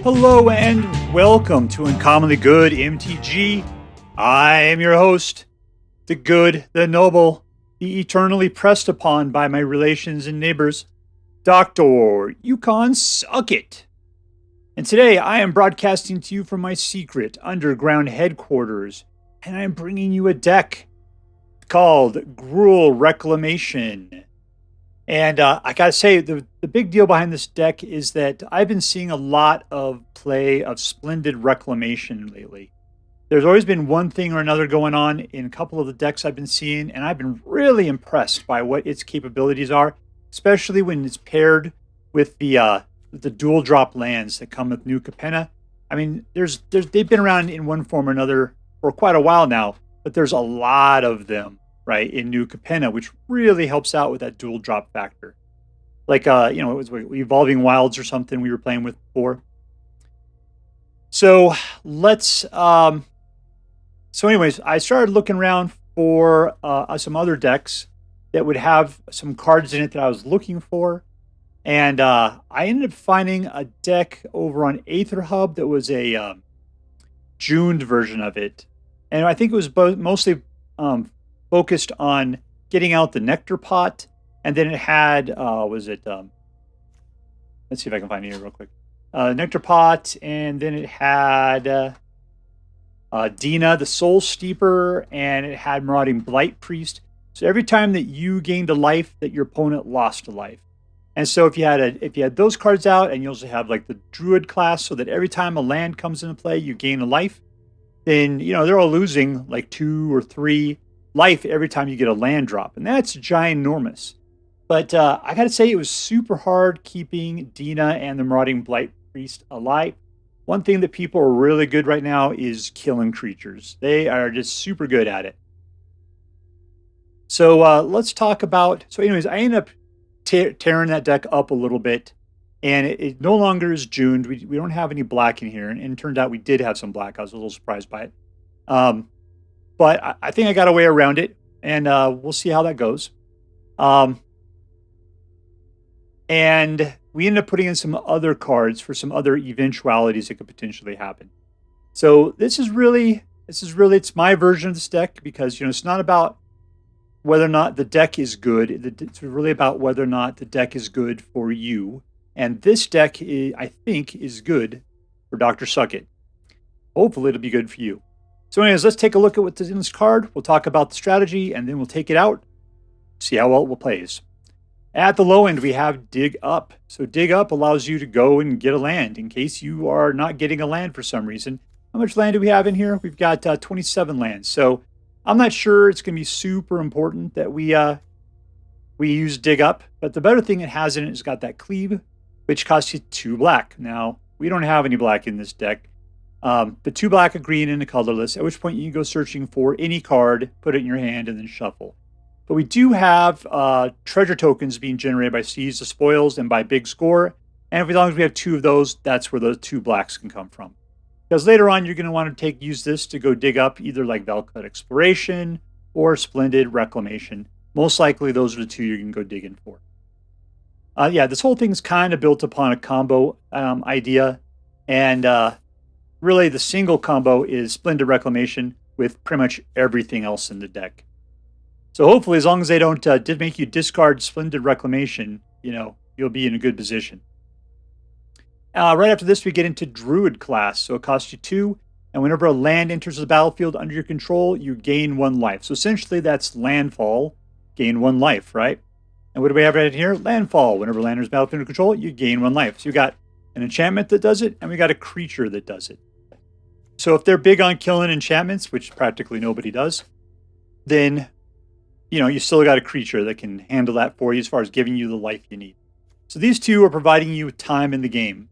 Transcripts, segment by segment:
Hello and welcome to Uncommonly Good MTG. I am your host, the good, the noble, the eternally pressed upon by my relations and neighbors, Dr. Yukon SuckIt. And today I am broadcasting to you from my secret underground headquarters, and I am bringing you a deck called GRUUL Reclamation. And I gotta say, the big deal behind this deck is that I've been seeing a lot of play of Splendid Reclamation lately. There's always been one thing or another going on in a couple of the decks I've been seeing, and I've been really impressed by what its capabilities are, especially when it's paired with the dual drop lands that come with New Capenna. I mean, they've been around in one form or another for quite a while now, but there's a lot of them, right, in New Capenna, which really helps out with that dual drop factor. Like, it was Evolving Wilds or something we were playing with before. So anyways, I started looking around for some other decks that would have some cards in it that I was looking for. And I ended up finding a deck over on Aether Hub that was a Juned version of it. And I think it was mostly focused on getting out the Nectarpot, and then it had let's see if I can find it here real quick. Nectarpot, and then it had Dina, the Soul Steeper, and it had Marauding Blight Priest. So every time that you gained a life, that your opponent lost a life. And so if you had those cards out, and you also have like the Druid Class, so that every time a land comes into play, you gain a life, then they're all losing like 2 or 3 life every time you get a land drop, and that's ginormous. But I gotta say, it was super hard keeping Dina and the Marauding Blight Priest alive. One thing that people are really good right now is killing creatures. They are just super good at it. So let's talk about. So, anyways, I ended up tearing that deck up a little bit, and it no longer is Juned. We don't have any black in here, and it turned out we did have some black. I was a little surprised by it. But I think I got a way around it, and we'll see how that goes. And we ended up putting in some other cards for some other eventualities that could potentially happen. So it's my version of this deck, because it's not about whether or not the deck is good. It's really about whether or not the deck is good for you. And this deck, I think, is good for Dr. SuckIt. Hopefully it'll be good for you. So anyways, let's take a look at what's in this card. We'll talk about the strategy, and then we'll take it out, see how well it plays. At the low end, we have Dig Up. So Dig Up allows you to go and get a land in case you are not getting a land for some reason. How much land do we have in here? We've got 27 lands. So I'm not sure it's going to be super important that we use Dig Up, but the better thing it has in it is got that Cleave, which costs you 2 black. Now, we don't have any black in this deck. But 2 black, a green, and a colorless, at which point you can go searching for any card, put it in your hand, and then shuffle. But we do have treasure tokens being generated by Seize the Spoils and by Big Score, and as long as we have 2 of those, that's where those 2 blacks can come from. Because later on, you're going to want to use this to go dig up either like Valakut Exploration or Splendid Reclamation. Most likely, those are the 2 you're going to go digging for. This whole thing's kind of built upon a combo idea, and really, the single combo is Splendid Reclamation with pretty much everything else in the deck. So hopefully, as long as they don't make you discard Splendid Reclamation, you'll be in a good position. Right after this, we get into Druid Class. So it costs you 2, and whenever a land enters the battlefield under your control, you gain 1 life. So essentially, that's Landfall, gain 1 life, right? And what do we have right here? Landfall. Whenever land enters the battlefield under control, you gain 1 life. So you got an enchantment that does it, and we got a creature that does it. So if they're big on killing enchantments, which practically nobody does, then, you still got a creature that can handle that for you as far as giving you the life you need. So these 2 are providing you time in the game.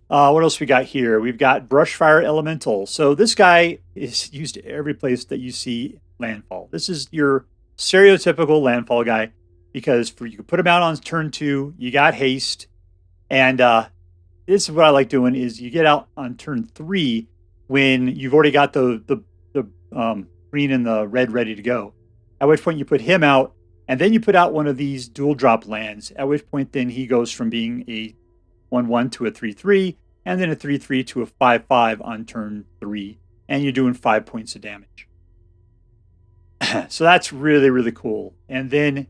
What else we got here? We've got Brushfire Elemental. So this guy is used every place that you see landfall. This is your stereotypical landfall guy, because you can put him out on turn 2, you got haste, and this is what I like doing is you get out on turn 3 when you've already got the green and the red ready to go. At which point you put him out, and then you put out one of these dual drop lands. At which point then he goes from being a 1/1 to a 3/3, and then a 3/3 to a 5/5 on turn 3, and you're doing 5 points of damage. So that's really, really cool. And then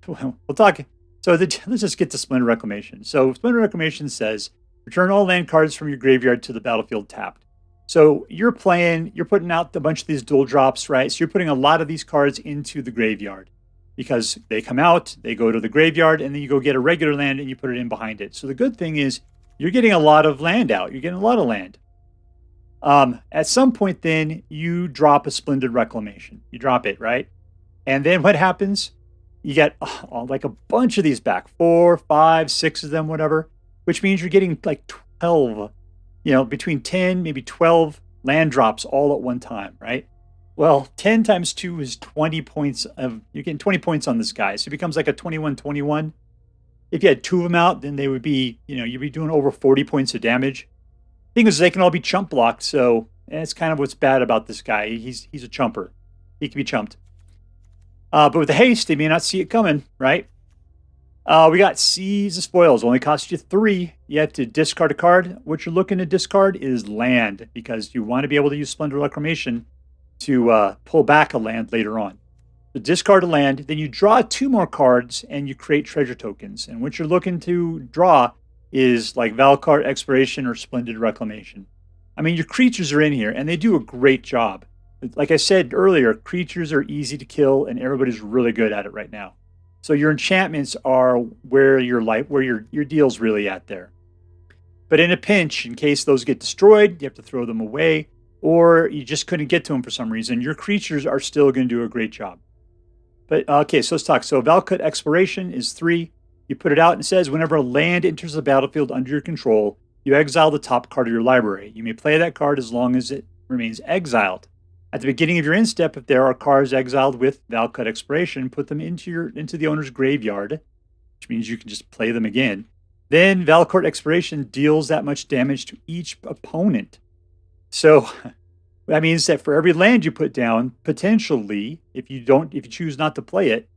we'll talk. So let's just get to Splendid Reclamation. So Splendid Reclamation says, return all land cards from your graveyard to the battlefield tapped. So you're putting out a bunch of these dual drops, right? So you're putting a lot of these cards into the graveyard because they come out, they go to the graveyard, and then you go get a regular land and you put it in behind it. So the good thing is you're getting a lot of land out. You're getting a lot of land. At some point then you drop a Splendid Reclamation. You drop it, right? And then what happens? You get like a bunch of these back, 4, 5, 6 of them, whatever, which means you're getting like 12, between 10, maybe 12 land drops all at one time, right? Well, 10 times 2 is 20 points you're getting 20 points on this guy. So it becomes like a 21-21. If you had 2 of them out, then they would be, you'd be doing over 40 points of damage. Thing is, they can all be chump blocked. So that's kind of what's bad about this guy. He's a chumper. He can be chumped. But with the haste, they may not see it coming, right? We got Seize the Spoils. Only costs you 3. You have to discard a card. What you're looking to discard is land because you want to be able to use Splendid Reclamation to pull back a land later on. So discard a land, then you draw 2 more cards and you create treasure tokens. And what you're looking to draw is like Valakut Exploration or Splendid Reclamation. I mean, your creatures are in here and they do a great job. Like I said earlier, creatures are easy to kill and everybody's really good at it right now. So your enchantments are where your deal's really at there. But in a pinch, in case those get destroyed, you have to throw them away, or you just couldn't get to them for some reason, your creatures are still going to do a great job. But okay, so let's talk. So Valakut Exploration is 3. You put it out and it says, whenever a land enters the battlefield under your control, you exile the top card of your library. You may play that card as long as it remains exiled. At the beginning of your end step, if there are cards exiled with Valakut Exploration, put them into the owner's graveyard, which means you can just play them again. Then Valakut Exploration deals that much damage to each opponent. So that means that for every land you put down, potentially, if you choose not to play it,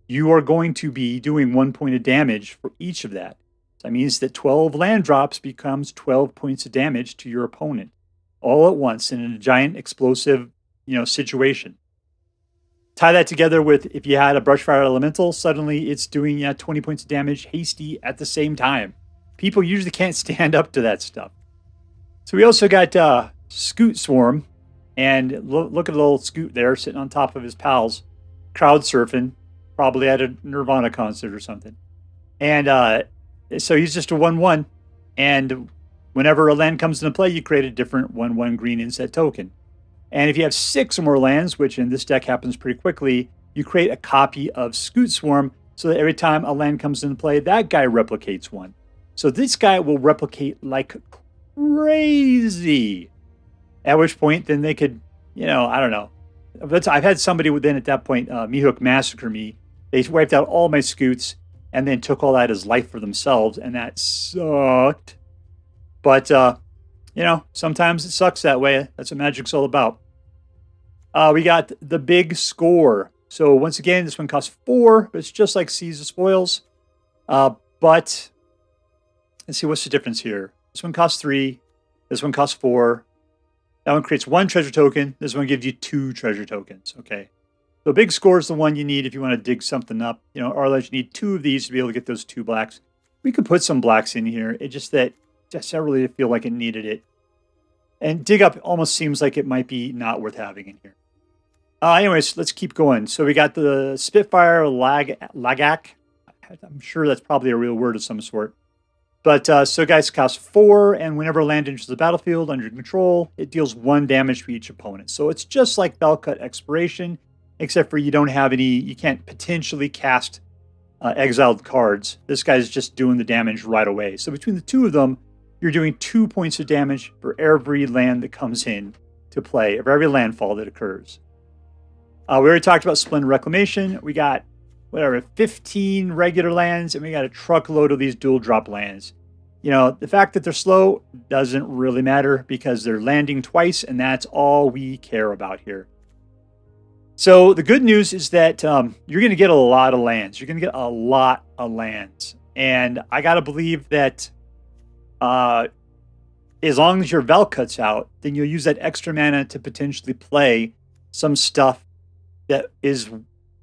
you are going to be doing 1 point of damage for each of that. So that means that 12 land drops becomes 12 points of damage to your opponent all at once in a giant explosive situation. Tie that together with if you had a Brushfire Elemental, suddenly it's doing 20 points of damage hasty at the same time. People usually can't stand up to that stuff. So we also got Scute Swarm, and look at the little Scute there sitting on top of his pals, crowd surfing, probably at a Nirvana concert or something. And so he's just a 1/1, and whenever a land comes into play, you create a different 1/1 green inset token. And if you have 6 or more lands, which in this deck happens pretty quickly, you create a copy of Scute Swarm so that every time a land comes into play, that guy replicates one. So this guy will replicate like crazy. At which point, then they could, I don't know. I've had somebody within at that point, Mihawk massacre me. They wiped out all my Scutes and then took all that as life for themselves, and that sucked. But sometimes it sucks that way. That's what Magic's all about. We got the big score. So once again, this one costs 4, but it's just like Seize the Spoils. But let's see, what's the difference here? This one costs 3. This one costs 4. That one creates 1 treasure token. This one gives you 2 treasure tokens. Okay. So big score is the one you need if you want to dig something up. Arledge, you need 2 of these to be able to get those 2 blacks. We could put some blacks in here. It's just that I really feel like it needed it. And dig up almost seems like it might be not worth having in here. Anyways, let's keep going. So we got the Spitfire Lagac. I'm sure that's probably a real word of some sort. But so guys, cost 4, and whenever a land enters the battlefield under your control, it deals 1 damage to each opponent. So it's just like Valakut Exploration, except for you can't potentially cast exiled cards. This guy's just doing the damage right away. So between the 2 of them, you're doing 2 points of damage for every land that comes in to play, for every landfall that occurs. We already talked about Splendid Reclamation. We got, 15 regular lands, and we got a truckload of these dual drop lands. The fact that they're slow doesn't really matter because they're landing twice, and that's all we care about here. So the good news is that you're going to get a lot of lands. You're going to get a lot of lands. And I got to believe that as long as your Valakut's out, then you'll use that extra mana to potentially play some stuff that is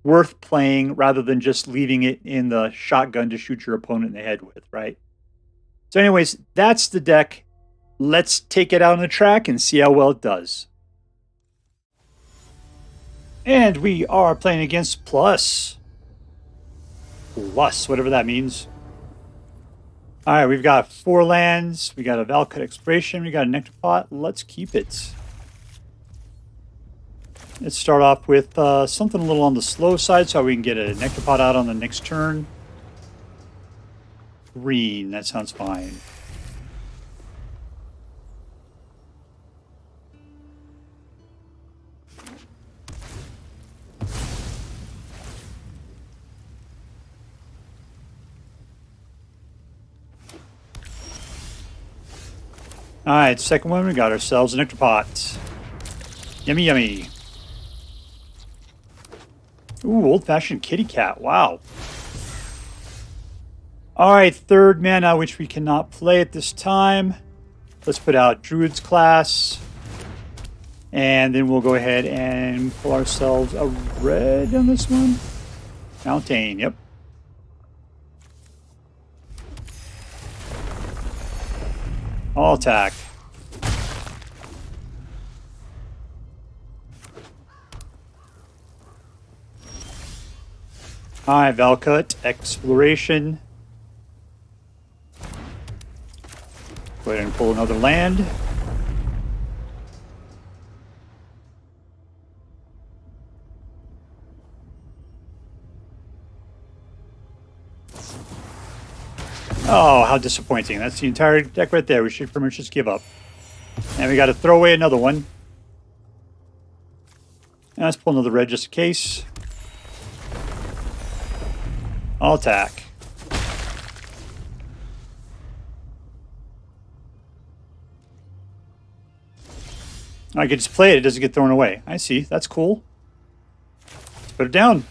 worth playing rather than just leaving it in the shotgun to shoot your opponent in the head with, right? So anyways, that's the deck. Let's take it out on the track and see how well it does. And we are playing against Plus, whatever that means. All right, we've got 4 lands. We got a Valakut Exploration. We got a Nectarpot. Let's keep it. Let's start off with something a little on the slow side so we can get a Nectarpot out on the next turn. Green, that sounds fine. All right, second one, we got ourselves a Nectarpot. Yummy, yummy. Ooh, old-fashioned kitty cat. Wow. All right, third mana, which we cannot play at this time. Let's put out Druid Class. And then we'll go ahead and pull ourselves a red on this one. Mountain, yep. All attack. All right, Valakut Exploration. Go ahead and pull another land. Oh, how disappointing. That's the entire deck right there. We should pretty much just give up. And we got to throw away another one. And let's pull another red just in case. I'll attack. I can just play it. It doesn't get thrown away. I see. That's cool. Let's put it down.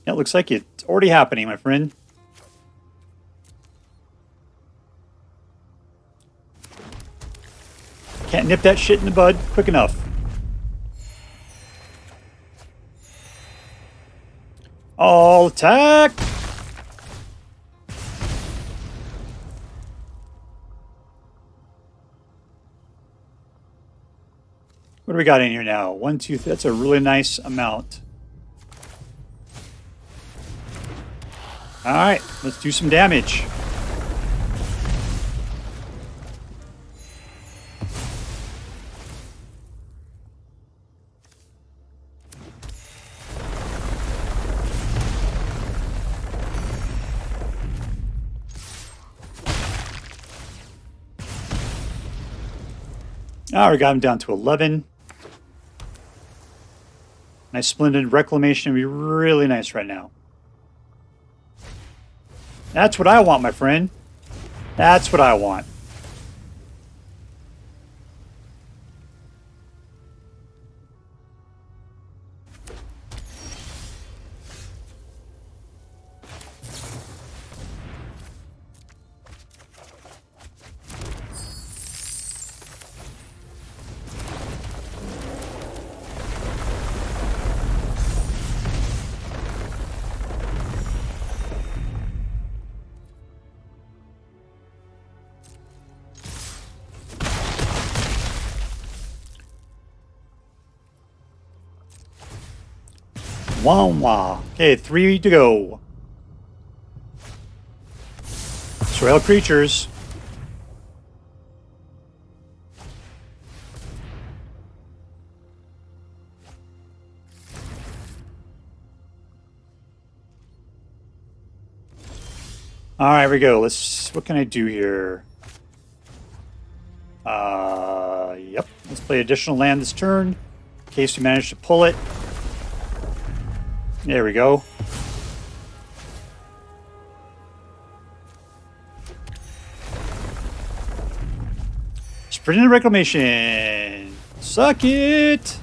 It looks like it's already happening, my friend. Can't nip that shit in the bud quick enough. All attack! What do we got in here now? 1, 2, 3. That's a really nice amount. All right, let's do some damage. Oh, we got him down to 11. Nice Splendid Reclamation would be really nice right now. That's what I want, my friend. That's what I want. Wah. Okay, 3 to go. Soil creatures. All right, here we go. What can I do here? Yep. Let's play additional land this turn in case we manage to pull it. There we go. Splendid Reclamation. Suck it!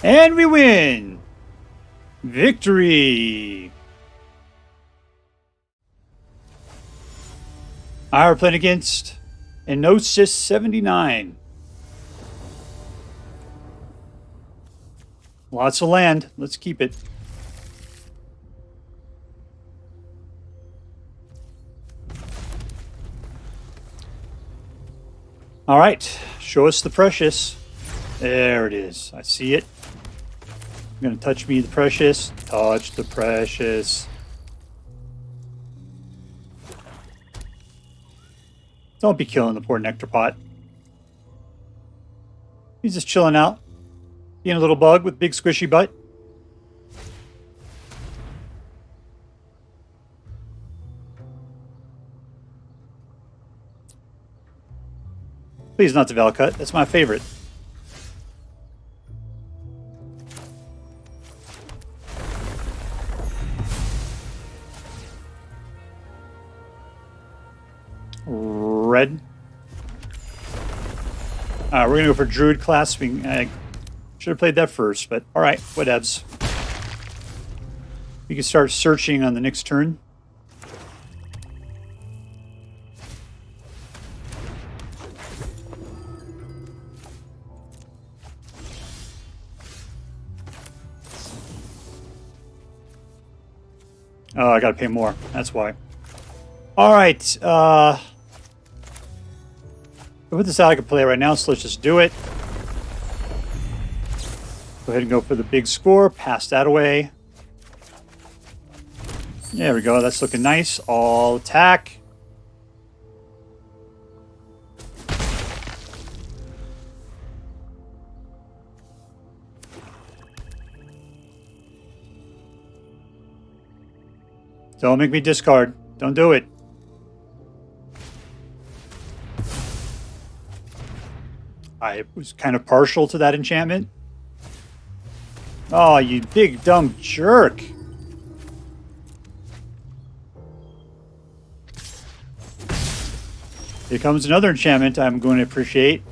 And we win! Victory! We're playing against Enosis 79. Lots of land. Let's keep it. All right. Show us the precious. There it is. I see it. I'm going to touch me the precious. Touch the precious. Don't be killing the poor Nectarpot. He's just chilling out. Being a little bug with big squishy butt. Please not the Valakut. That's my favorite. Red. We're going to go for Druid Class. I should have played that first, but alright, whatevs. We can start searching on the next turn. Oh, I gotta pay more. That's why. Alright, I put this out, I can play it right now, so let's just do it. Go ahead and go for the big score. Pass that away. There we go. That's looking nice. All attack. Don't make me discard. Don't do it. I was kind of partial to that enchantment. Oh, you big dumb jerk. Here comes another enchantment I'm going to appreciate.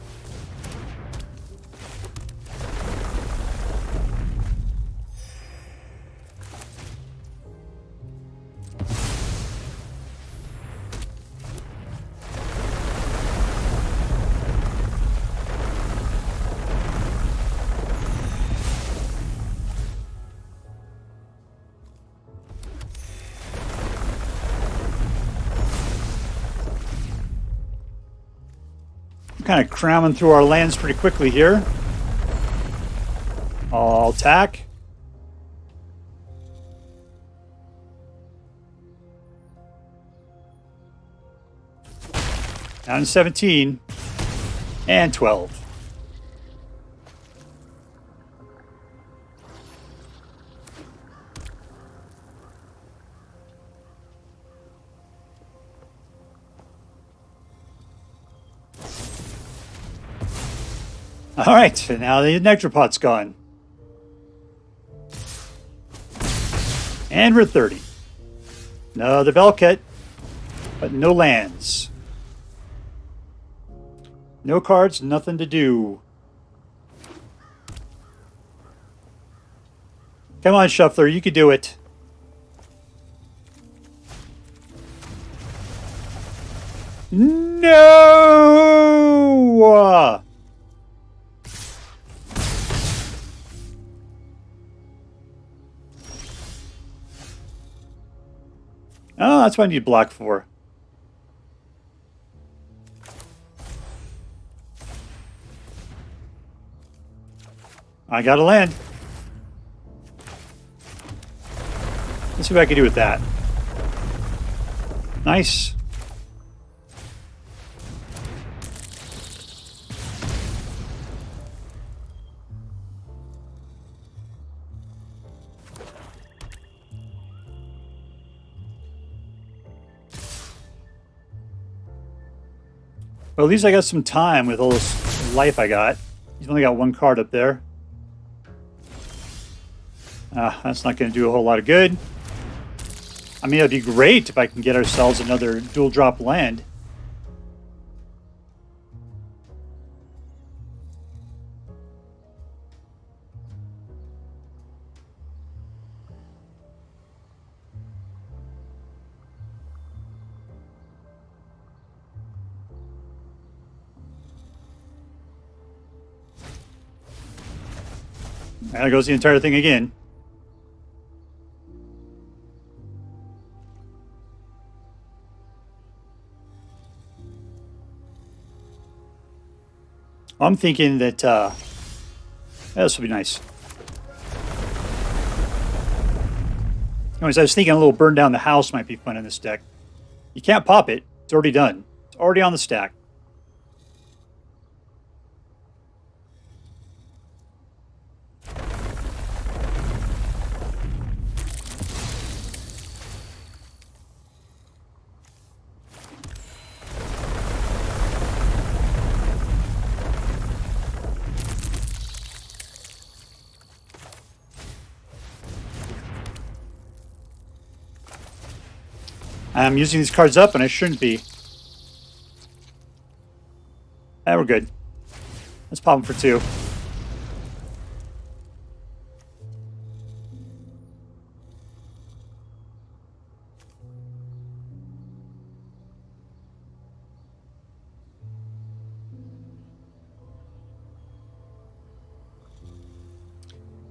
Kind of cramming through our lands pretty quickly here. All attack. Down to 17 and 12. All right, and now the Nectarpot's gone. And we're 30. No, the Valakut, but no lands. No cards, nothing to do. Come on, Shuffler, you can do it. No! Oh, that's what I need black for. I got a land. Let's see what I can do with that. Nice. Well, at least I got some time with all this life I got. He's only got one card up there. That's not going to do a whole lot of good. I mean, it'd be great if I can get ourselves another dual drop land. And there goes the entire thing again. I'm thinking that this will be nice. Anyways, I was thinking a little burn down the house might be fun in this deck. You can't pop it. It's already done. It's already on the stack. I'm using these cards up, and I shouldn't be. We're good. Let's pop them for 2.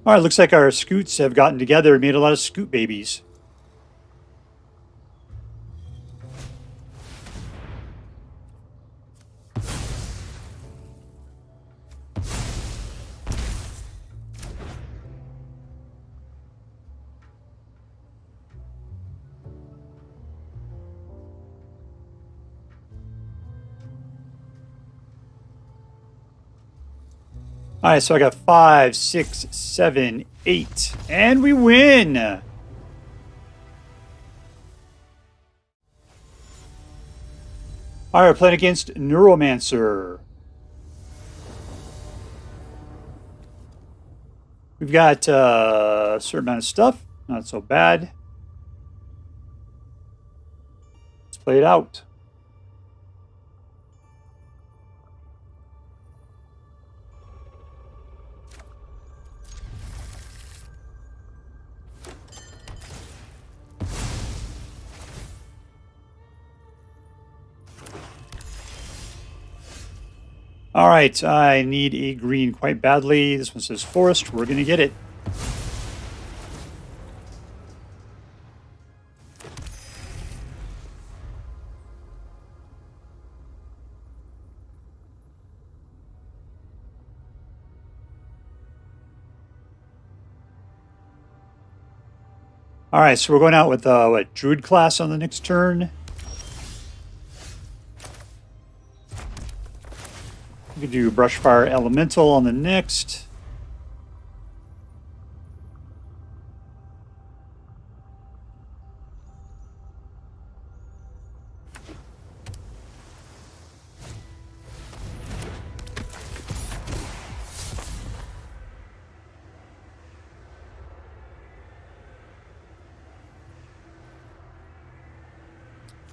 All right, looks like our Scutes have gotten together and made a lot of Scute babies. All right, so I got 5, 6, 7, 8, and we win. All right, we're playing against Neuromancer. We've got a certain amount of stuff, not so bad. Let's play it out. All right, I need a green quite badly. This one says forest. We're going to get it. All right, so we're going out with what, Druid Class on the next turn. We could do Brushfire Elemental on the next.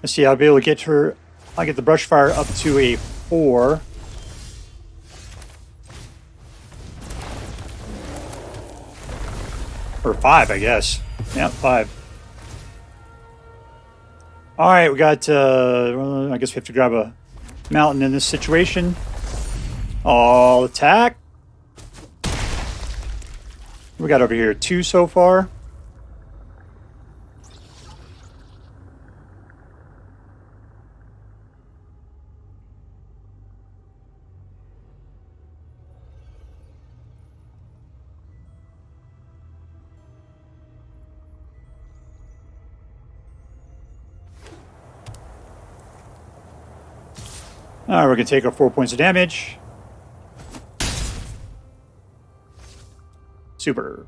Let's see, I'll be able to get her. I'll get the Brushfire up to a 4. Or 5, I guess. Yeah, 5. All right, we got, I guess we have to grab a mountain in this situation. All attack. We got over here 2 so far. All right, we're going to take our 4 points of damage. Super.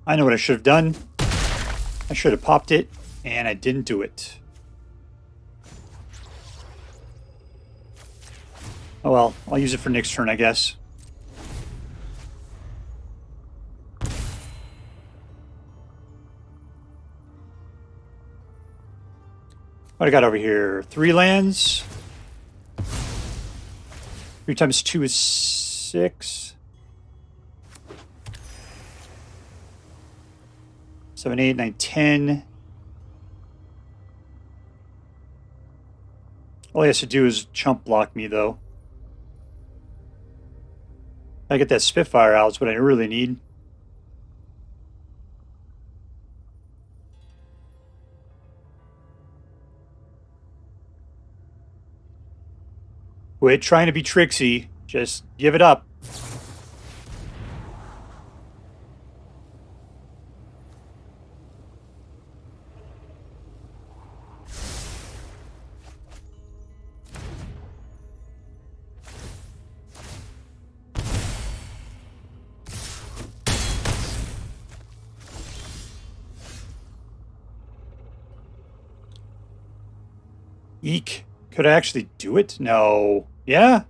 I know what I should have done. I should have popped it, and I didn't do it. Oh well, I'll use it for next turn, I guess. What I got over here? 3 lands. 3 times 2 is 6. 7, 8, 9, 10. All he has to do is chump block me, though. I get that Spitfire out, is what I really need. Quit trying to be tricksy. Just give it up. Eek. Could I actually do it? No. Yeah?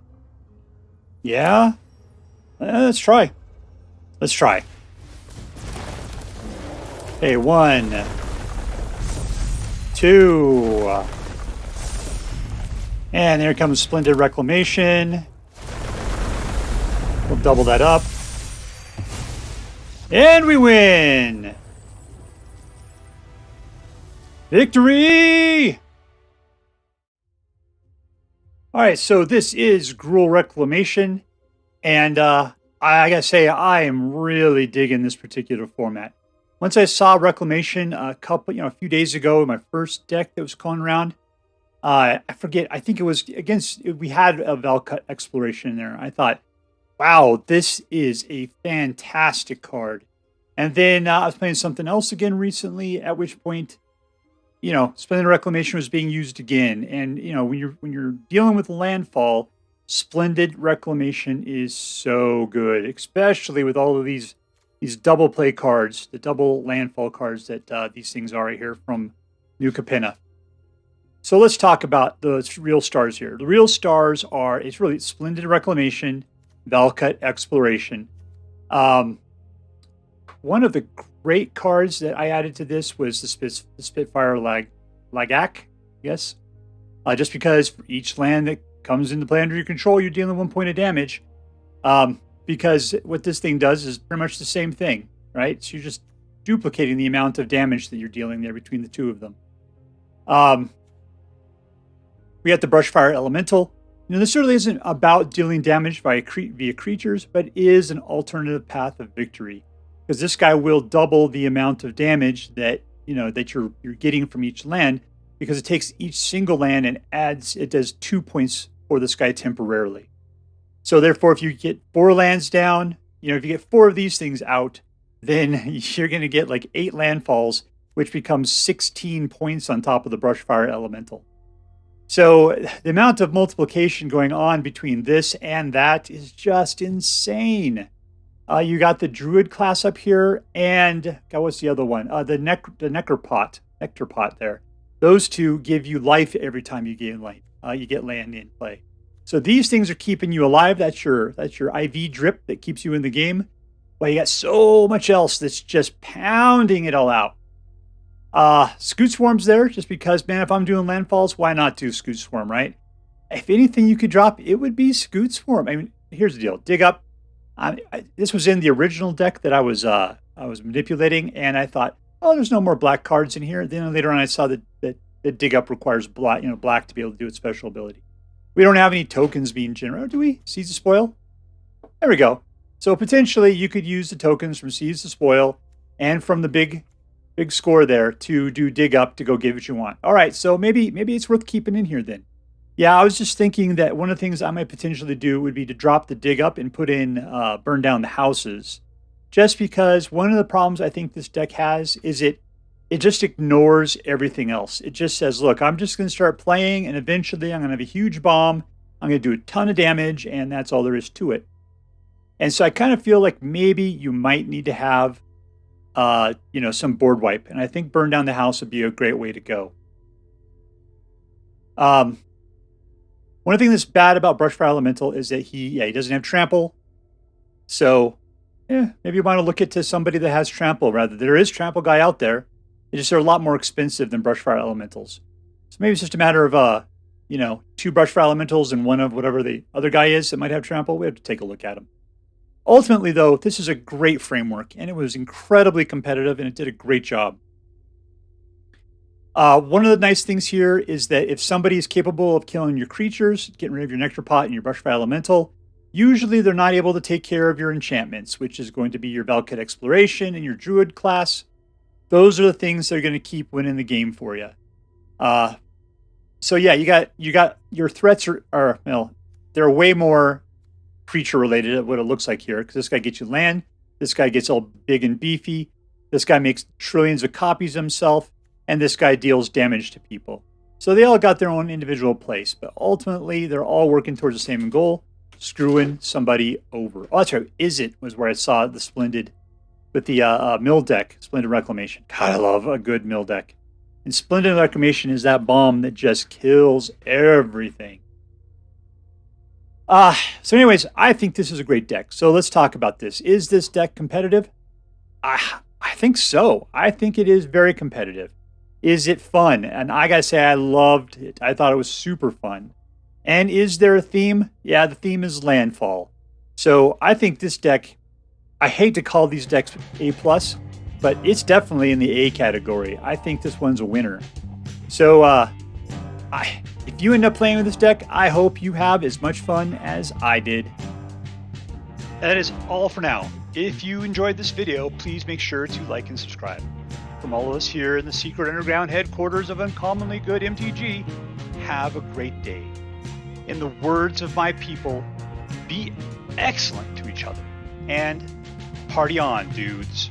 Yeah? Let's try. Let's try. Okay, 1, 2. And there comes Splendid Reclamation. We'll double that up. And we win! Victory! All right, so this is GRUUL Reclamation, and I gotta say, I am really digging this particular format. Once I saw Reclamation a few days ago in my first deck that was going around, I forget, I think it was we had a Valakut Exploration in there. I thought, wow, this is a fantastic card. And then I was playing something else again recently, at which point, Splendid Reclamation was being used again. And, when you're dealing with landfall, Splendid Reclamation is so good, especially with all of these double play cards, the double landfall cards that these things are right here from New Capenna. So let's talk about the real stars here. The real stars are, it's really Splendid Reclamation, Valakut Exploration. One of the great cards that I added to this was the Spitfire Lagac, yes. Just because for each land that comes into play under your control, you're dealing 1 point of damage. Because what this thing does is pretty much the same thing, right? So you're just duplicating the amount of damage that you're dealing there between the two of them. We got the Brushfire Elemental. This certainly isn't about dealing damage via creatures, but is an alternative path of victory. Because this guy will double the amount of damage that that you're getting from each land, because it takes each single land and it does 2 points for this guy temporarily. So therefore, if you get 4 lands down, if you get 4 of these things out, then you're going to get like 8 landfalls, which becomes 16 points on top of the Brushfire Elemental. So the amount of multiplication going on between this and that is just insane. You got the Druid Class up here, and what's the other one? The Nectarpot there. Those two give you life every time you get land in play. So these things are keeping you alive. That's your IV drip that keeps you in the game. Well, you got so much else that's just pounding it all out. Scute Swarm's there just because, man, if I'm doing landfalls, why not do Scute Swarm, right? If anything you could drop, it would be Scute Swarm. I mean, here's the deal. Dig up. This was in the original deck that I was manipulating, and I thought, oh, there's no more black cards in here. Then later on, I saw that dig up requires black to be able to do its special ability. We don't have any tokens being generated, do we? Seeds of Spoil. There we go. So potentially, you could use the tokens from Seeds of Spoil and from the big score there to do dig up to go get what you want. All right, so maybe it's worth keeping in here then. Yeah, I was just thinking that one of the things I might potentially do would be to drop the dig up and put in burn down the houses. Just because one of the problems I think this deck has is it just ignores everything else. It just says, look, I'm just going to start playing, and eventually I'm going to have a huge bomb. I'm going to do a ton of damage, and that's all there is to it. And so I kind of feel like maybe you might need to have some board wipe. And I think burn down the house would be a great way to go. One thing that's bad about Brushfire Elemental is that he doesn't have trample. So, maybe you want to look into somebody that has trample rather. There is trample guy out there. It's just they're a lot more expensive than Brushfire Elementals. So maybe it's just a matter of, 2 Brushfire Elementals and one of whatever the other guy is that might have trample. We have to take a look at them. Ultimately, though, this is a great framework, and it was incredibly competitive, and it did a great job. One of the nice things here is that if somebody is capable of killing your creatures, getting rid of your Nectarpot and your Brushfire Elemental, usually they're not able to take care of your enchantments, which is going to be your Valakut Exploration and your Druid Class. Those are the things that are going to keep winning the game for you. So yeah, you got your threats are they're way more creature related at what it looks like here, because this guy gets you land, this guy gets all big and beefy, this guy makes trillions of copies himself, and this guy deals damage to people. So they all got their own individual place, but ultimately they're all working towards the same goal: screwing somebody over. Oh, that's right. Izzet was where I saw the Splendid with the mill deck, Splendid Reclamation. God, I love a good mill deck. And Splendid Reclamation is that bomb that just kills everything. So anyways, I think this is a great deck. So let's talk about this. Is this deck competitive? I think so. I think it is very competitive. Is it fun? And I gotta say, I loved it. I thought it was super fun. And is there a theme? Yeah, the theme is Landfall. So I think this deck, I hate to call these decks A+, but it's definitely in the A category. I think this one's a winner. So if you end up playing with this deck, I hope you have as much fun as I did. That is all for now. If you enjoyed this video, please make sure to like and subscribe. From all of us here in the secret underground headquarters of Uncommonly Good MTG, have a great day. In the words of my people, be excellent to each other. And party on, dudes.